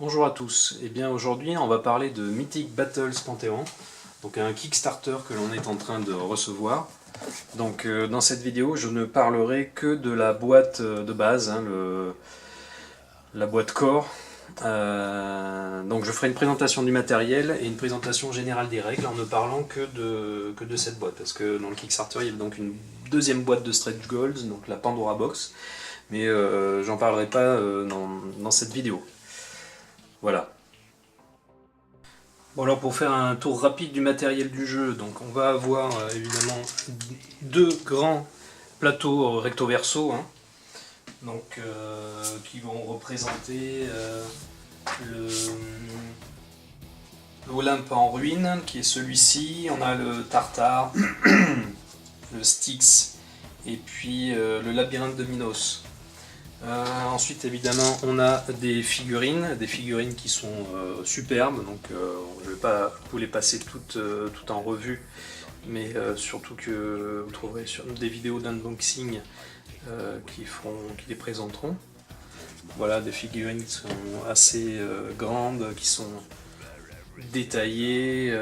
Bonjour à tous, et bien aujourd'hui on va parler de Mythic Battles Panthéon, donc un Kickstarter que l'on est en train de recevoir. Donc dans cette vidéo je ne parlerai que de la boîte de base, hein, la boîte core. Donc je ferai une présentation du matériel et une présentation générale des règles en ne parlant que de cette boîte, parce que dans le Kickstarter il y a donc une deuxième boîte de Stretch Goals, donc la Pandora Box, mais j'en parlerai pas dans cette vidéo. Voilà. Bon, alors pour faire un tour rapide du matériel du jeu, donc on va avoir évidemment deux grands plateaux recto verso, hein, donc qui vont représenter l'Olympe en ruine, qui est celui-ci. On a le Tartare, le Styx et puis le Labyrinthe de Minos. Ensuite évidemment on a des figurines qui sont superbes, donc je ne vais pas vous les passer toutes en revue, mais surtout que vous trouverez sur des vidéos d'unboxing qui les présenteront. Voilà, des figurines qui sont assez grandes, qui sont détaillées.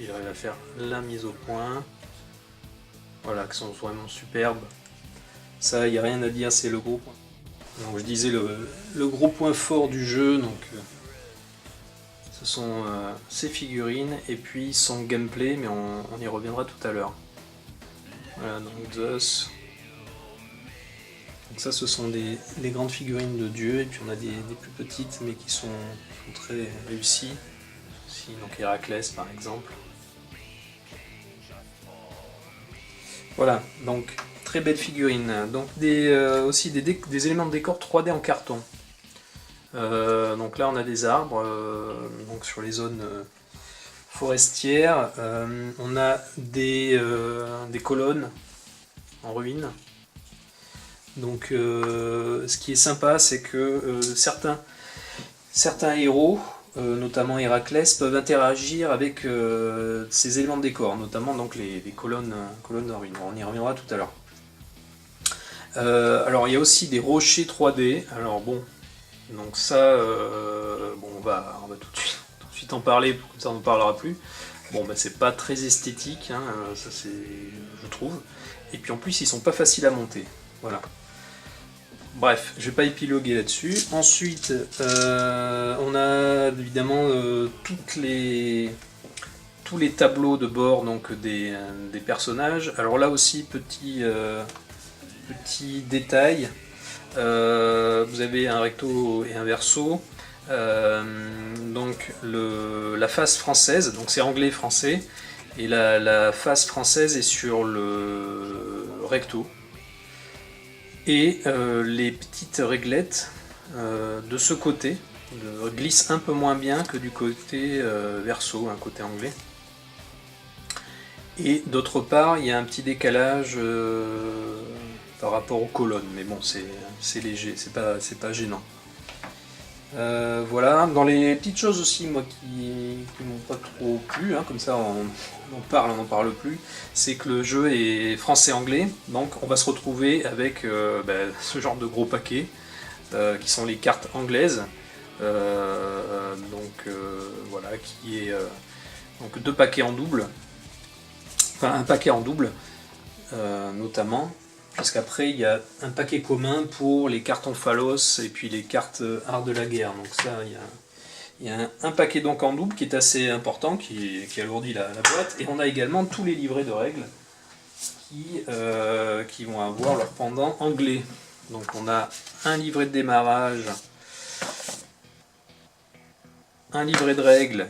Il arrive à faire la mise au point, voilà, qui sont vraiment superbes. Ça, il n'y a rien à dire, c'est le gros point. Donc je disais le gros point fort du jeu, donc ce sont ces figurines et puis son gameplay, mais on y reviendra tout à l'heure. Voilà, donc Zeus. Donc ça, ce sont les grandes figurines de Dieu, et puis on a des plus petites, mais qui sont très réussies. Ici, donc Héraclès par exemple. Voilà, donc très belle figurine. Donc aussi des éléments de décor 3D en carton. Donc là on a des arbres, donc sur les zones forestières. On a des colonnes en ruine. Donc ce qui est sympa, c'est que certains héros, notamment Héraclès, peuvent interagir avec ces éléments de décor, notamment donc les colonnes en ruine. On y reviendra tout à l'heure. Alors il y a aussi des rochers 3D. Alors bon, donc ça, bon, on va tout de suite en parler, comme ça on n'en parlera plus. Bon, bah, c'est pas très esthétique, hein, ça c'est, je trouve. Et puis en plus ils sont pas faciles à monter. Voilà. Bref, je ne vais pas épiloguer là-dessus. Ensuite, on a évidemment tous les tableaux de bord, donc des personnages. Alors là aussi, petit détail, vous avez un recto et un verso. Donc la face française, donc c'est anglais-français, et la face française est sur le recto. Et les petites réglettes de ce côté glissent un peu moins bien que du côté verso, un côté anglais. Et d'autre part, il y a un petit décalage par rapport aux colonnes, mais bon, c'est léger, c'est pas gênant. Voilà, dans les petites choses aussi, moi, qui m'ont pas trop plu, hein, comme ça on n'en parle plus, c'est que le jeu est français-anglais, donc on va se retrouver avec ce genre de gros paquets, qui sont les cartes anglaises, voilà, qui est donc deux paquets en double, enfin un paquet en double, notamment, puisqu'après il y a un paquet commun pour les cartes Omphalos et puis les cartes Art de la guerre. Donc ça, il y a un paquet donc en double qui est assez important, qui alourdit la boîte, et on a également tous les livrets de règles qui vont avoir leur pendant anglais. Donc on a un livret de démarrage, un livret de règles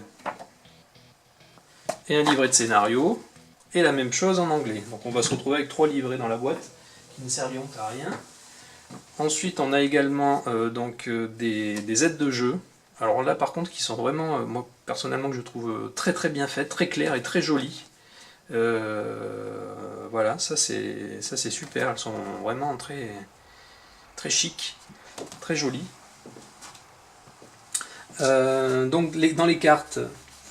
et un livret de scénario, et la même chose en anglais. Donc on va se retrouver avec 3 livrets dans la boîte qui ne serviront à rien. Ensuite, on a également des aides de jeu. Alors là, par contre, qui sont vraiment, moi personnellement, que je trouve très très bien faites, très claires et très jolies. Voilà, ça c'est super. Elles sont vraiment très très chic, très jolies. Dans les cartes,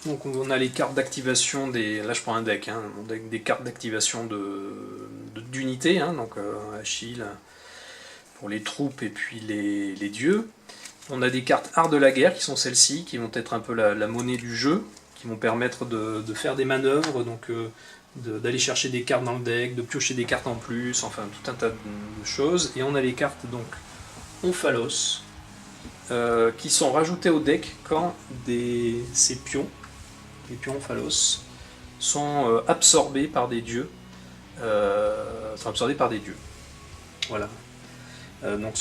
donc on a les cartes d'activation des. Là, je prends un deck, hein, des cartes d'activation d'unités, hein, donc Achille pour les troupes et puis les dieux. On a des cartes art de la guerre qui sont celles-ci, qui vont être un peu la monnaie du jeu, qui vont permettre de faire des manœuvres, donc d'aller chercher des cartes dans le deck, de piocher des cartes en plus, enfin tout un tas de choses. Et on a les cartes donc Omphalos, qui sont rajoutées au deck quand ces pions, les pions Omphalos, sont absorbés par des dieux. Voilà. Donc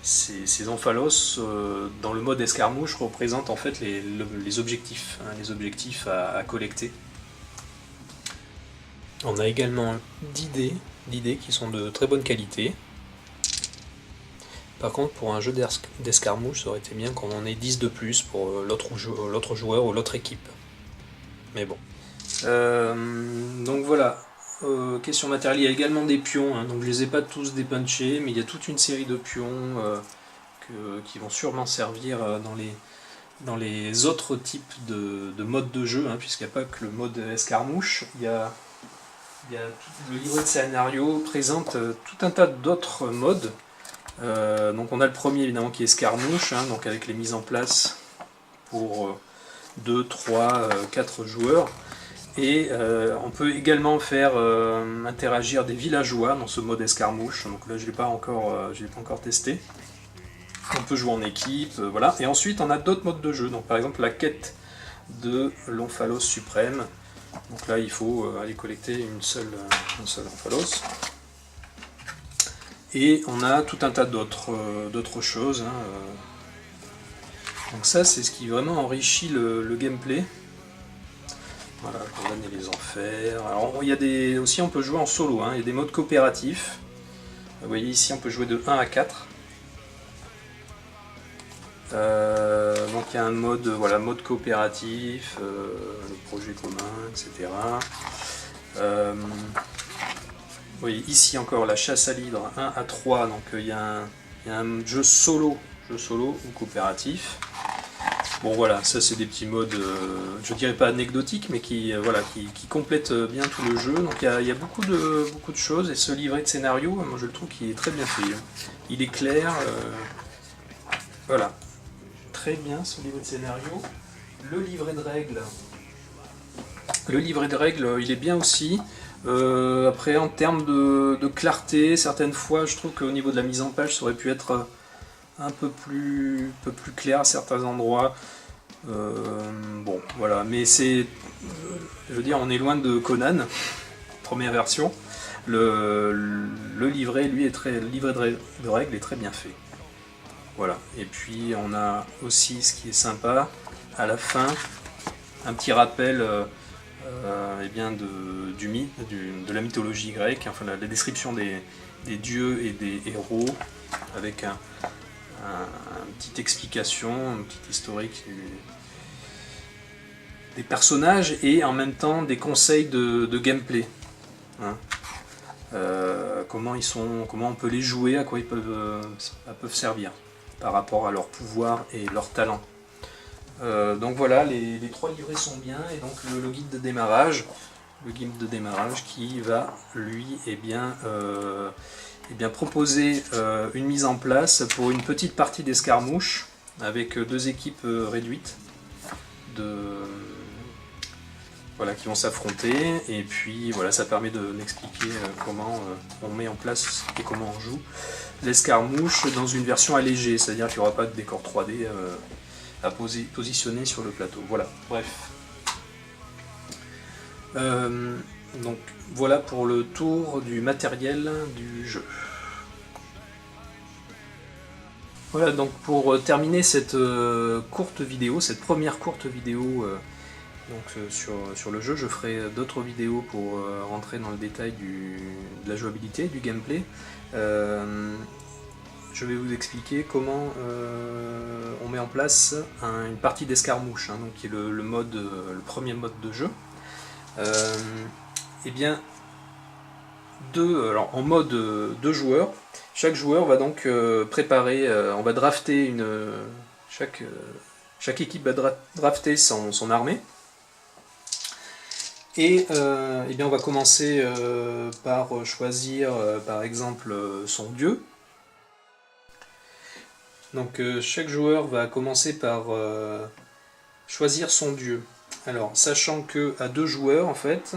ces Omphalos, dans le mode escarmouche, représentent en fait les objectifs, hein, les objectifs à collecter. On a également 10 dés qui sont de très bonne qualité. Par contre, pour un jeu d'escarmouche, ça aurait été bien qu'on en ait 10 de plus pour l'autre joueur ou l'autre équipe. Mais bon. Donc voilà. Question matérielle, il y a également des pions, hein, donc je les ai pas tous dépunchés, mais il y a toute une série de pions qui vont sûrement servir dans les autres types de modes de jeu, hein, puisqu'il n'y a pas que le mode escarmouche, le livret de scénario présente tout un tas d'autres modes. Donc on a le premier évidemment qui est escarmouche, hein, donc avec les mises en place pour 2, 3, 4 joueurs. Et on peut également faire interagir des villageois dans ce mode escarmouche. Donc là je ne l'ai pas encore testé. On peut jouer en équipe, voilà. Et ensuite on a d'autres modes de jeu. Donc par exemple la quête de l'Omphalos suprême. Donc là il faut aller collecter une seule Omphalos. Et on a tout un tas d'autres choses, hein. Donc ça c'est ce qui vraiment enrichit le gameplay. Voilà, condamner les enfers. Alors aussi on peut jouer en solo, hein. Il y a des modes coopératifs. Vous voyez ici on peut jouer de 1 à 4. Donc il y a un mode, mode coopératif, le projet commun, etc. Vous voyez ici encore la chasse à l'hydre 1 à 3, donc il y a un jeu solo ou coopératif. Bon voilà, ça c'est des petits modes, je dirais pas anecdotiques, mais qui complètent bien tout le jeu. Donc il y a beaucoup de choses, et ce livret de scénario, moi je le trouve qu'il est très bien fait. Il est clair, voilà, très bien ce livret de scénario. Le livret de règles, il est bien aussi. Après en termes de clarté, certaines fois je trouve qu'au niveau de la mise en page ça aurait pu être un peu plus clair à certains endroits. Bon, voilà, mais je veux dire, on est loin de Conan, première version. Le livret, lui, le livret de règles est très bien fait. Voilà, et puis on a aussi ce qui est sympa, à la fin, un petit rappel de la mythologie grecque, enfin la description des dieux et des héros, avec une petite explication, une petite historique des personnages, et en même temps des conseils de gameplay, hein. Comment on peut les jouer, à quoi ils peuvent servir par rapport à leur pouvoir et leur talent. Donc voilà, les 3 livrets sont bien, et donc le guide de démarrage, qui va lui proposer une mise en place pour une petite partie d'escarmouche avec 2 équipes réduites qui vont s'affronter, et puis voilà, ça permet d'expliquer comment on met en place et comment on joue l'escarmouche dans une version allégée, c'est-à-dire qu'il n'y aura pas de décor 3D à positionner sur le plateau. Voilà, bref. Donc voilà pour le tour du matériel du jeu. Voilà, donc pour terminer cette courte vidéo, cette première courte vidéo Donc sur le jeu, je ferai d'autres vidéos pour rentrer dans le détail de la jouabilité, du gameplay. Je vais vous expliquer comment on met en place une partie d'escarmouche, hein, donc qui est le premier mode de jeu. Eh bien, en mode 2 joueurs, chaque joueur va donc préparer, on va drafter chaque équipe va drafter son armée. Et eh bien on va commencer par choisir par exemple son dieu. Donc chaque joueur va commencer par choisir son dieu. Alors sachant que à 2 joueurs en fait,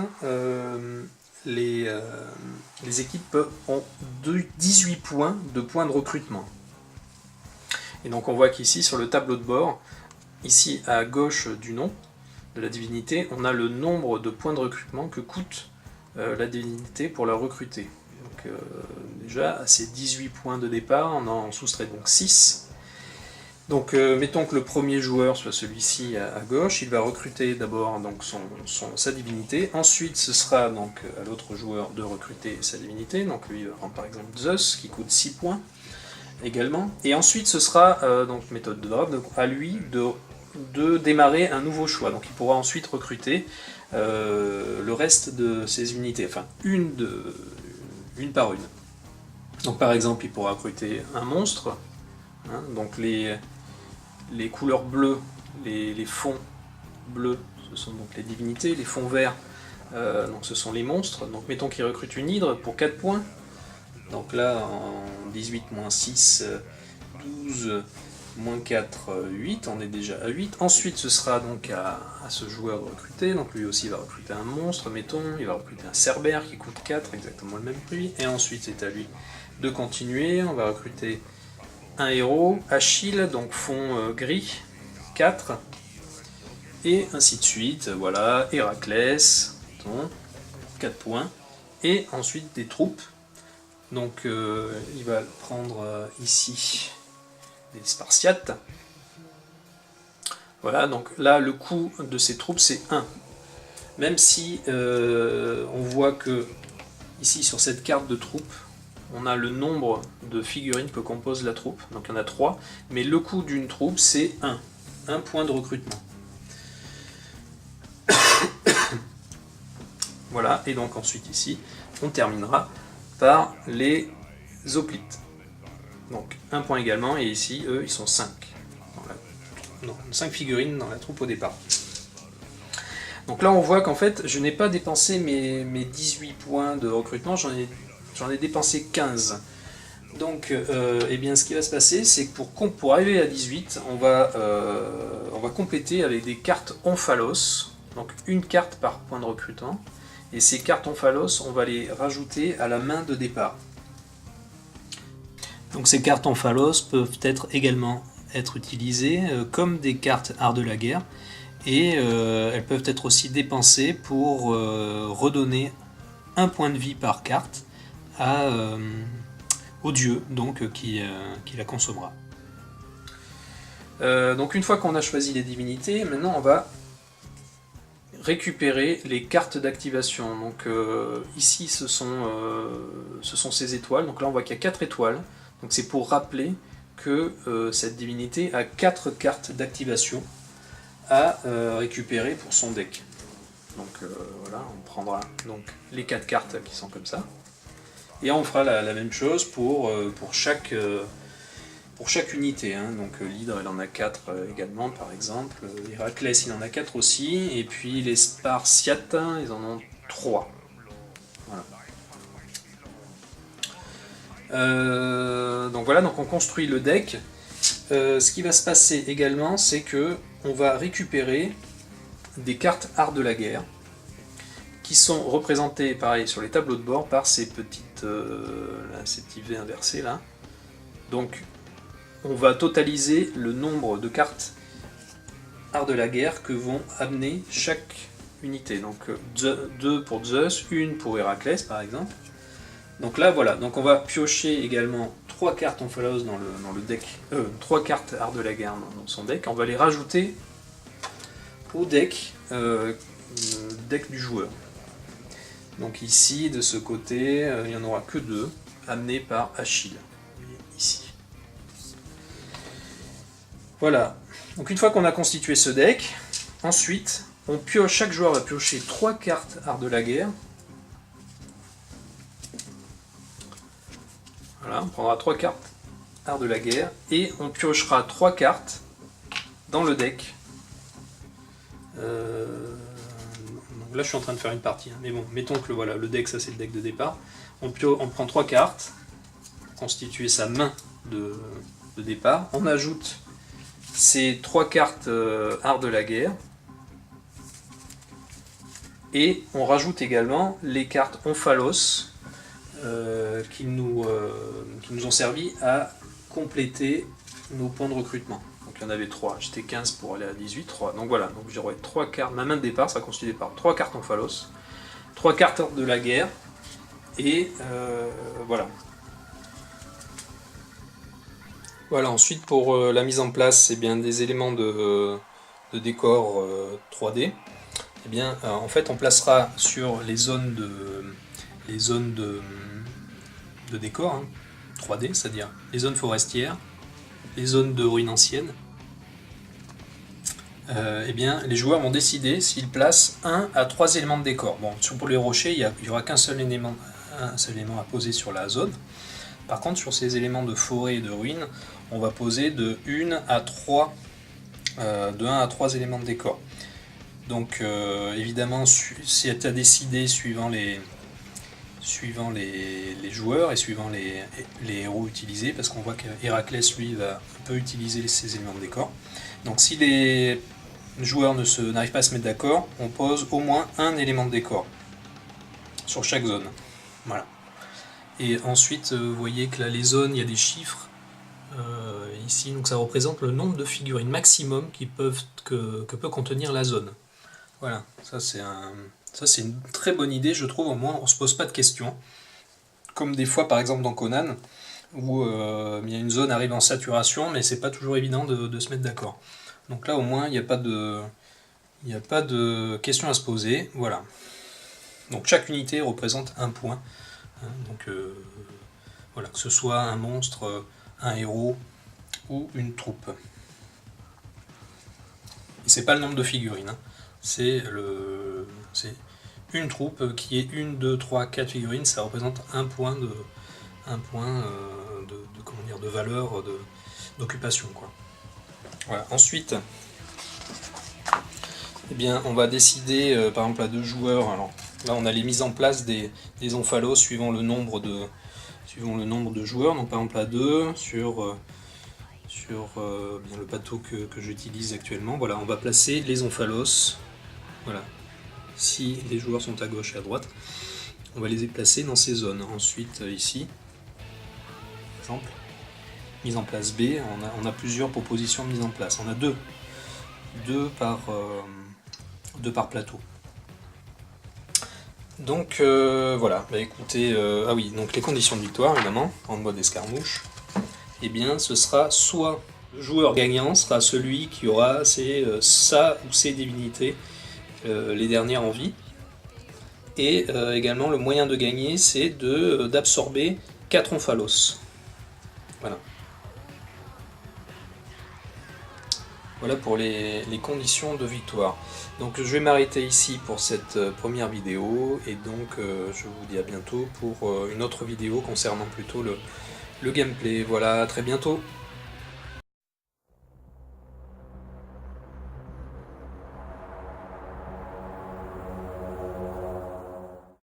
les équipes ont 18 points de recrutement. Et donc on voit qu'ici sur le tableau de bord, ici à gauche du nom de la divinité, on a le nombre de points de recrutement que coûte la divinité pour la recruter. Donc déjà à ces 18 points de départ, on en soustrait donc 6. Donc mettons que le premier joueur soit celui-ci à gauche, il va recruter d'abord donc sa divinité, ensuite ce sera donc à l'autre joueur de recruter sa divinité, donc lui il va prendre par exemple Zeus qui coûte 6 points également, et ensuite ce sera donc méthode de draft, donc à lui de démarrer un nouveau choix, donc il pourra ensuite recruter le reste de ses unités, enfin une par une. Donc par exemple il pourra recruter un monstre, hein, donc les couleurs bleues, les fonds bleus, ce sont donc les divinités, les fonds verts, donc ce sont les monstres. Donc mettons qu'il recrute une hydre pour 4 points. Donc là, en 18 moins 6, 12, moins 4, 8, on est déjà à 8. Ensuite, ce sera donc à ce joueur de recruter. Donc lui aussi va recruter un monstre, mettons. Il va recruter un cerbère qui coûte 4, exactement le même prix. Et ensuite, c'est à lui de continuer. On va recruter un héros, Achille, donc fond gris, 4, et ainsi de suite, voilà, Héraclès, 4 points, et ensuite des troupes, donc il va prendre ici des Spartiates, voilà, donc là le coût de ces troupes c'est 1, même si on voit que ici sur cette carte de troupes, on a le nombre de figurines que compose la troupe, donc il y en a 3, mais le coût d'une troupe c'est 1 point de recrutement. Voilà, et donc ensuite ici, on terminera par les hoplites. Donc 1 point également, et ici, eux, ils sont 5. 5 figurines dans la troupe au départ. Donc là on voit qu'en fait, je n'ai pas dépensé mes 18 points de recrutement, j'en ai dépensé 15. Donc, eh bien, ce qui va se passer, c'est que pour arriver à 18, on va compléter avec des cartes omphalos, donc une carte par point de recrutement, et ces cartes omphalos, on va les rajouter à la main de départ. Donc ces cartes omphalos peuvent également être utilisées comme des cartes art de la guerre, et elles peuvent être aussi dépensées pour redonner 1 point de vie par carte au dieu donc, qui la consommera. Donc une fois qu'on a choisi les divinités, maintenant on va récupérer les cartes d'activation. Donc ici ce sont ces étoiles, donc là on voit qu'il y a 4 étoiles, donc c'est pour rappeler que cette divinité a 4 cartes d'activation à récupérer pour son deck. Donc voilà, on prendra donc les 4 cartes qui sont comme ça. Et on fera la même chose pour chaque unité. Hein. Donc l'hydre, elle en a 4 également, par exemple. Héraclès, il en a 4 aussi. Et puis les Spartiates, ils en ont 3. Voilà. Donc voilà, donc on construit le deck. Ce qui va se passer également, c'est que on va récupérer des cartes art de la guerre, qui sont représentées, pareil, sur les tableaux de bord par ces petits V inversés là. Donc, on va totaliser le nombre de cartes art de la guerre que vont amener chaque unité. Donc, 2 pour Zeus, 1 pour Héraclès, par exemple. Donc là, voilà. Donc, on va piocher également 3 cartes omphalos dans le deck, 3 cartes art de la guerre dans son deck. On va les rajouter au deck deck du joueur. Donc ici, de ce côté, il n'y en aura que 2, amenés par Achille, ici. Voilà, donc une fois qu'on a constitué ce deck, ensuite, on pioche, chaque joueur va piocher 3 cartes Art de la guerre. Voilà, on prendra 3 cartes Art de la guerre, et on piochera 3 cartes dans le deck. Donc là je suis en train de faire une partie, hein. Mais bon, mettons que voilà, le deck, ça c'est le deck de départ. On prend 3 cartes, pour constituer sa main de départ. On ajoute ces 3 cartes Art de la guerre. Et on rajoute également les cartes Omphalos qui nous ont servi à compléter nos points de recrutement. Donc il y en avait 3, j'étais 15 pour aller à 18, 3. Donc voilà, donc j'aurai 3 cartes, ma main de départ sera constituée par 3 cartes Omphalos, 3 cartes de la guerre, et voilà. Voilà, ensuite pour la mise en place, eh bien, des éléments de décor 3D, eh bien, en fait on placera sur les zones de décor, hein, 3D, c'est-à-dire les zones forestières, les zones de ruines anciennes, eh bien, les joueurs vont décider s'ils placent 1 à 3 éléments de décor. Bon, pour les rochers, il n'y aura qu'un seul élément à poser sur la zone. Par contre, sur ces éléments de forêt et de ruines, on va poser de 1 à 3 éléments de décor. Donc, évidemment, c'est à décider suivant les joueurs et suivant les héros utilisés, parce qu'on voit qu'Héraclès, lui, peut utiliser ces éléments de décor. Donc si les joueurs n'arrivent pas à se mettre d'accord, on pose au moins un élément de décor sur chaque zone. Voilà. Et ensuite, vous voyez que là, les zones, il y a des chiffres ici, donc ça représente le nombre de figurines maximum que peut contenir la zone. Voilà, ça c'est une très bonne idée, je trouve. Au moins on ne se pose pas de questions, comme des fois par exemple dans Conan, où il y a une zone arrive en saturation, mais c'est pas toujours évident de se mettre d'accord. Donc là au moins il n'y a pas de questions à se poser. Voilà. Donc chaque unité représente un point, hein, donc voilà, que ce soit un monstre, un héros ou une troupe. Et c'est pas le nombre de figurines, hein. C'est une troupe qui est 1, 2, 3, 4 figurines, ça représente un point de valeur d'occupation, quoi. Voilà. Ensuite, eh bien, on va décider par exemple à 2 joueurs. Alors là on a les mises en place des Omphalos suivant le nombre de joueurs. Donc par exemple à 2 sur bien le bateau que j'utilise actuellement. Voilà, on va placer les Omphalos. Voilà. Si les joueurs sont à gauche et à droite, on va les placer dans ces zones. Ensuite, ici, par exemple, mise en place B, on a plusieurs propositions de mise en place. On a deux par plateau. Donc voilà, bah, écoutez, ah oui, donc les conditions de victoire, évidemment, en mode escarmouche, eh bien ce sera soit le joueur gagnant sera celui qui aura sa ou ses divinités les dernières en vie, et également le moyen de gagner, c'est d'absorber 4 Omphalos. Voilà. Voilà pour les conditions de victoire. Donc je vais m'arrêter ici pour cette première vidéo, et donc je vous dis à bientôt pour une autre vidéo concernant plutôt le gameplay. Voilà, à très bientôt.